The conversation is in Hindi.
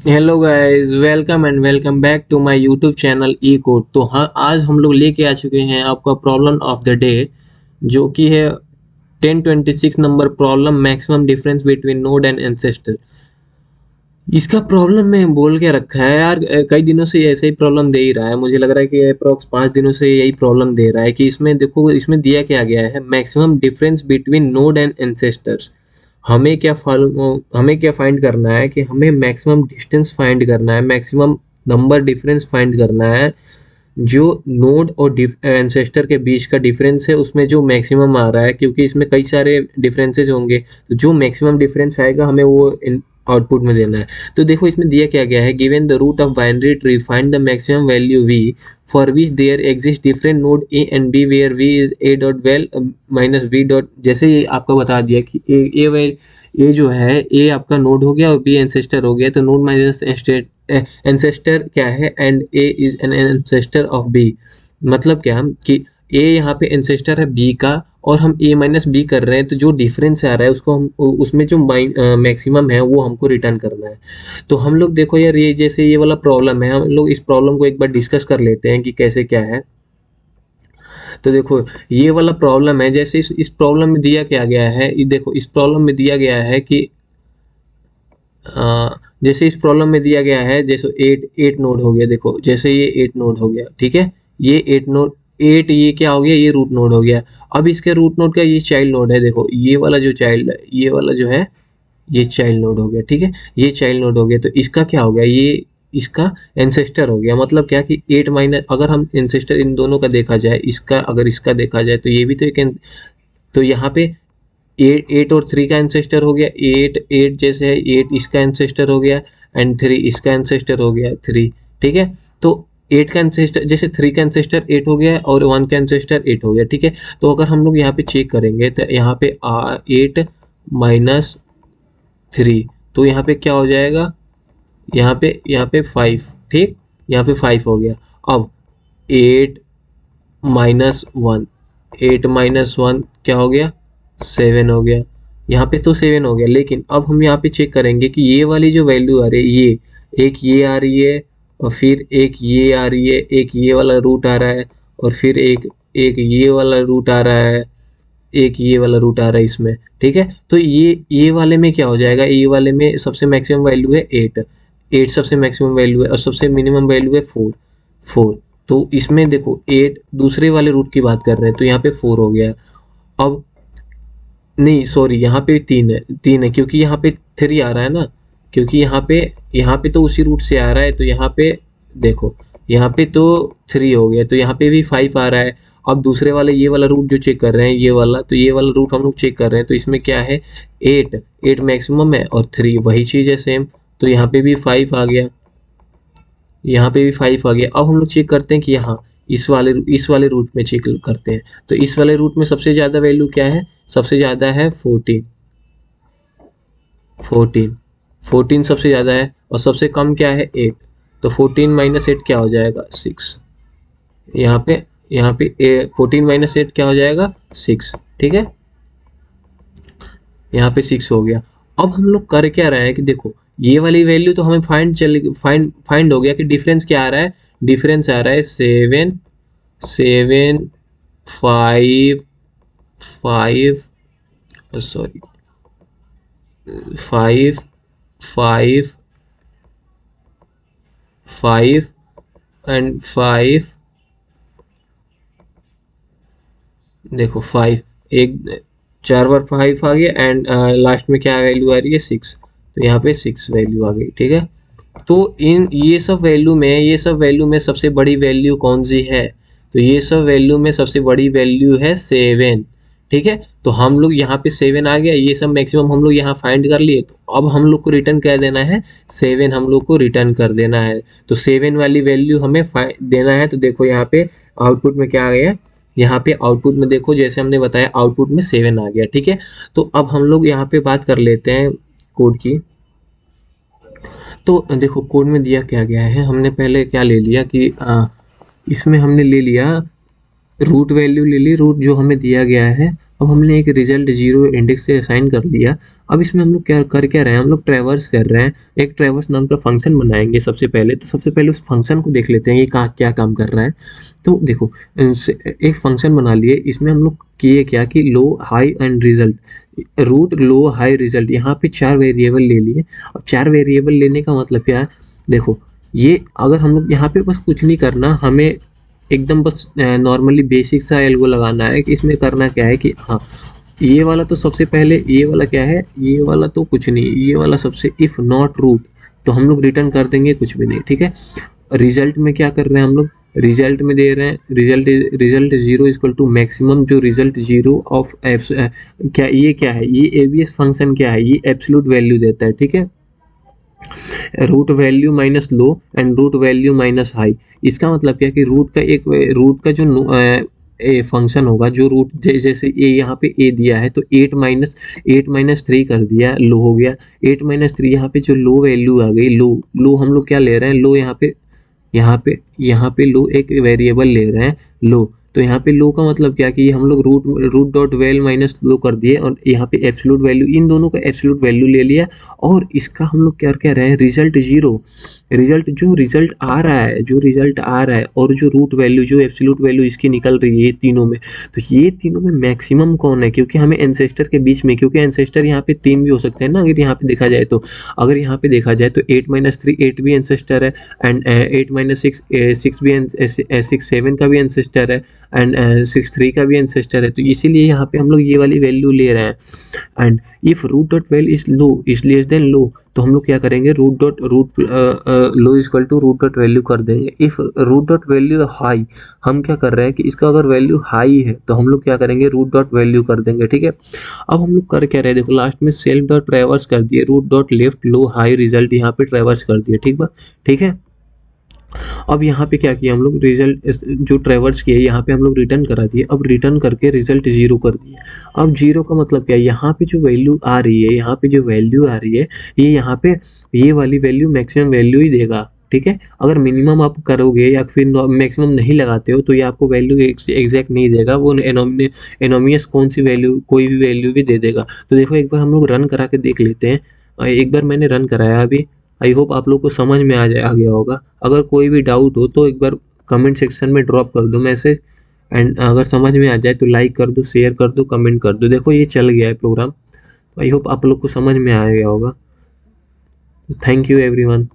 Hello guys, welcome and welcome back to my YouTube channel E Code. तो हाँ, आज हम लोग लेके आ चुके हैं आपका प्रॉब्लम ऑफ द डे, जो कि है 1026 number problem, maximum difference between node and ancestor. इसका प्रॉब्लम में बोल के रखा है यार, कई दिनों से ये ऐसे ही प्रॉब्लम दे ही रहा है। मुझे लग रहा है कि अप्रॉक्स 5 दिनों से यही प्रॉब्लम दे रहा है कि इसमें देखो, इसमें दिया क्या गया है, maximum difference between node and ancestors. हमें क्या फाइंड करना है कि हमें मैक्सिमम डिस्टेंस फाइंड करना है, मैक्सिमम नंबर डिफरेंस फाइंड करना है। जो नोड और एंसेस्टर के बीच का डिफरेंस है उसमें जो मैक्सिमम आ रहा है, क्योंकि इसमें कई सारे डिफरेंसेस होंगे, तो जो मैक्सिमम डिफरेंस आएगा हमें वो आउटपुट में देना है। तो देखो, इसमें दिया क्या गया है, given the root of binary tree find the maximum value v for which there exist different node a and b where v is a dot val minus b dot. जैसे ये आपका बता दिया कि ए जो है, ए आपका नोड हो गया और बी एंसेस्टर हो गया, तो नोड माइनस एंसेस्टर क्या है, and A is an ancestor of B. मतलब क्या कि ए यहाँ पे एंसेस्टर है बी का, और हम ए माइनस बी कर रहे हैं, तो जो डिफरेंस आ रहा है उसको हम उसमें जो मैक्सिमम है वो हमको रिटर्न करना है। तो हम लोग देखो यार, ये जैसे ये वाला प्रॉब्लम है, हम लोग इस प्रॉब्लम को एक बार डिस्कस कर लेते हैं कि कैसे क्या है। तो देखो, ये वाला प्रॉब्लम है, जैसे इस प्रॉब्लम में दिया क्या गया है, ये देखो इस प्रॉब्लम में दिया गया है कि जैसे इस प्रॉब्लम में दिया गया है, जैसे एट एट नोड हो गया। देखो जैसे ये एट नोड हो गया, ठीक है। ये एट नोड, एट ये क्या हो गया, ये रूट नोड हो गया। अब इसके रूट नोड का ये चाइल्ड नोड है, देखो ये वाला जो चाइल्ड है, ये वाला जो है, ये चाइल्ड नोड हो गया, ठीक है। ये चाइल्ड नोड हो गया, तो इसका क्या हो गया, ये इसका एंसेस्टर हो गया। मतलब क्या कि एट माइनस, अगर हम एंसेस्टर इन दोनों का देखा जाए, इसका अगर इसका देखा जाए, तो ये भी तो एक तो यहाँ पे एट एट और थ्री का एंसेस्टर हो गया। एट एट जैसे है, एट इसका एंसेस्टर हो गया, एंड थ्री इसका एंसेस्टर हो गया, थ्री, ठीक है। तो एट का एंसेस्टर, जैसे थ्री का एंसेस्टर एट हो गया और वन का एंसेस्टर एट हो गया, ठीक है। तो अगर हम लोग यहाँ पे चेक करेंगे, तो यहाँ पे एट माइनस थ्री, तो यहाँ पे क्या हो जाएगा, यहाँ पे फाइव, ठीक। यहाँ पे फाइव हो गया। अब eight minus one, eight minus one क्या हो गया, सेवन हो गया। यहाँ पे तो सेवन हो गया, लेकिन अब हम यहाँ पे चेक करेंगे कि ये वाली जो वैल्यू आ रही है, ये एक ये आ रही है, और फिर एक ये आ रही है, एक ये वाला रूट आ रहा है, और फिर एक एक ये वाला रूट आ रहा है, एक ये वाला रूट आ रहा है इसमें, ठीक है। तो ये वाले में क्या हो जाएगा, ये वाले में सबसे मैक्सिमम वैल्यू है एट, एट सबसे मैक्सिमम वैल्यू है, और सबसे मिनिमम वैल्यू है फोर, फोर। तो इसमें देखो, एट दूसरे वाले रूट की बात कर रहे हैं, तो यहाँ पे फोर हो गया। अब नहीं, सॉरी, यहाँ पे तीन है, तीन है, क्योंकि यहाँ पे थ्री आ रहा है ना, क्योंकि यहाँ पे तो उसी रूट से आ रहा है, तो यहाँ पे देखो, यहाँ पे तो थ्री हो गया, तो यहाँ पे भी फाइव आ रहा है। अब दूसरे वाले ये वाला रूट जो चेक कर रहे हैं, ये वाला, तो ये वाला रूट हम लोग चेक कर रहे हैं, तो इसमें क्या है, एट, एट मैक्सिमम है, और थ्री वही चीज़ है सेम, तो यहाँ पे भी फाइव आ गया, यहाँ पे भी फाइव आ गया। अब हम लोग चेक करते हैं कि यहाँ इस वाले रूट में चेक करते हैं, तो इस वाले रूट में सबसे ज़्यादा वैल्यू क्या है, सबसे ज़्यादा है फोर्टीन, फोर्टीन, फोर्टीन सबसे ज़्यादा है, और सबसे कम क्या है, एट। तो फोर्टीन माइनस एट क्या हो जाएगा, सिक्स। यहाँ पे फोर्टीन माइनस एट क्या हो जाएगा, सिक्स, ठीक है। यहाँ पे सिक्स हो गया। अब हम लोग कर क्या रहे हैं कि देखो, ये वाली वैल्यू तो हमें फाइंड हो गया कि डिफरेंस क्या आ रहा है, डिफरेंस आ रहा है seven, seven, five, five, sorry, five, five, five, and five, देखो फाइव, एक चार बार फाइव आ गया, एंड लास्ट में क्या वैल्यू आ रही है, सिक्स, तो यहाँ पे सिक्स वैल्यू आ गई, ठीक है। तो इन ये सब वैल्यू में सबसे बड़ी वैल्यू कौन सी है, तो ये सब वैल्यू में सबसे बड़ी वैल्यू है सेवन, ठीक है। तो हम लोग यहाँ पे सेवन आ गया, ये सब मैक्सिमम हम लोग यहाँ फाइंड कर लिए, तो अब हम लोग को रिटर्न कर देना है, सेवन हम लोग को रिटर्न कर देना है। तो सेवन वाली वैल्यू हमें देना है। तो देखो यहाँ पे आउटपुट में क्या आ गया, यहाँ पे आउटपुट में देखो, जैसे हमने बताया आउटपुट में सेवन आ गया, ठीक है। तो अब हम लोग यहाँ पे बात कर लेते हैं कोड की। तो देखो, कोड में दिया क्या गया है, हमने पहले क्या ले लिया कि इसमें हमने ले लिया रूट वैल्यू ले ली, रूट जो हमें दिया गया है, अब हमने एक रिजल्ट 0 इंडेक्स से असाइन कर लिया। अब इसमें हम लोग क्या रहे हैं, हम लोग ट्रैवर्स कर रहे हैं। एक ट्रैवर्स नाम का फंक्शन बनाएंगे सबसे पहले। तो सबसे पहले उस फंक्शन को देख लेते हैं ये क्या काम कर रहा है। तो देखो एक फंक्शन बना लिए, इसमें हम लोग किए क्या कि low high and result, root low high result, यहाँ पे 4 वेरिएबल ले लिए। अब 4 वेरिएबल लेने का मतलब क्या है, देखो ये अगर हम लोग यहाँ पे बस कुछ नहीं करना, हमें एकदम बस नॉर्मली बेसिक सा एल्गो लगाना है कि इसमें करना क्या है कि हाँ ये वाला तो सबसे पहले, ये वाला क्या है, ये वाला तो कुछ नहीं, ये वाला सबसे इफ नॉट रूट, तो हम लोग रिटर्न कर देंगे कुछ भी नहीं, ठीक है। रिजल्ट में क्या कर रहे हैं हम लोग, रिजल्ट में दे रहे हैं रिजल्ट 0 इक्वल टू मैक्सिमम जो रिजल्ट 0 ऑफ क्या है, ये एबीएस फंक्शन क्या है, ये एब्सोल्यूट वैल्यू देता है, ठीक है। Root value minus low and root value minus high, इसका मतलब क्या है कि रूट का जो फंक्शन होगा, जो रूट जैसे ए यहाँ पे ए दिया है तो 8 - 3 कर दिया, लो हो गया। 8 - 3 यहाँ पे जो लो वैल्यू आ गई, लो हम लोग क्या ले रहे हैं, लो यहाँ पे लो एक वेरिएबल ले रहे हैं लो। तो यहाँ पे लो का मतलब क्या कि हम लोग root dot val minus low कर दिए और यहाँ पे एब्सोल्यूट वैल्यू, इन दोनों का एब्सोल्यूट वैल्यू ले लिया। और इसका हम लोग क्या कह रहे हैं, रिजल्ट 0, रिजल्ट आ रहा है और जो रूट वैल्यू जो एब्सोल्यूट वैल्यू इसकी निकल रही है ये तीनों में, तो ये तीनों में मैक्सिमम कौन है, क्योंकि हमें एंसेस्टर के बीच में, क्योंकि एंसेस्टर यहाँ पे 3 भी हो सकते हैं ना, अगर यहाँ पे देखा जाए तो, अगर यहाँ पे देखा जाए तो 8 - 3 8 भी एंसेस्टर है एंड 8 - 6 भी 7 का भी एंसेस्टर है एंड 6 3 का भी एंसेस्टर है। तो इसीलिए यहाँ पे हम लोग ये वाली वैल्यू ले रहे हैं। And if root dot val is low is less than low, तो हम लोग क्या करेंगे, root low equal to root dot value कर देंगे। If root dot value high, हम क्या कर रहे हैं कि इसका अगर वैल्यू हाई है तो हम लोग क्या करेंगे, रूट डॉट वैल्यू कर देंगे, ठीक है। अब हम लोग कर क्या रहे हैं, देखो लास्ट में सेल्फ डॉट ट्रैवर्स कर दिए, रूट डॉट लेफ्ट लो हाई रिजल्ट यहाँ पे ट्रैवर्स कर दिए, ठीक है। अब यहाँ पे क्या किया हम लोग, रिजल्ट जो ट्रैवर्स किए यहाँ पे हम लोग रिटर्न करा दिए। अब रिटर्न करके रिजल्ट 0 कर दिए। अब 0 का मतलब क्या है, यहाँ पे जो वैल्यू आ रही है, ये यहाँ पे ये वाली वैल्यू मैक्सिमम वैल्यू ही देगा, ठीक है। अगर मिनिमम आप करोगे या फिर मैक्सिमम नहीं लगाते हो तो ये आपको वैल्यू एग्जैक्ट नहीं देगा, वो एनोमियस कौन सी वैल्यू, कोई भी वैल्यू भी दे देगा। तो देखो एक बार हम लोग रन करा के देख लेते हैं। एक बार मैंने रन कराया अभी, आई होप आप लोग को समझ में आ गया होगा। अगर कोई भी डाउट हो तो एक बार कमेंट सेक्शन में ड्रॉप कर दो मैसेज, एंड अगर समझ में आ जाए तो लाइक कर दो, शेयर कर दो, कमेंट कर दो। देखो ये चल गया है प्रोग्राम, आई होप आप लोग को समझ में आ गया होगा। Thank you everyone.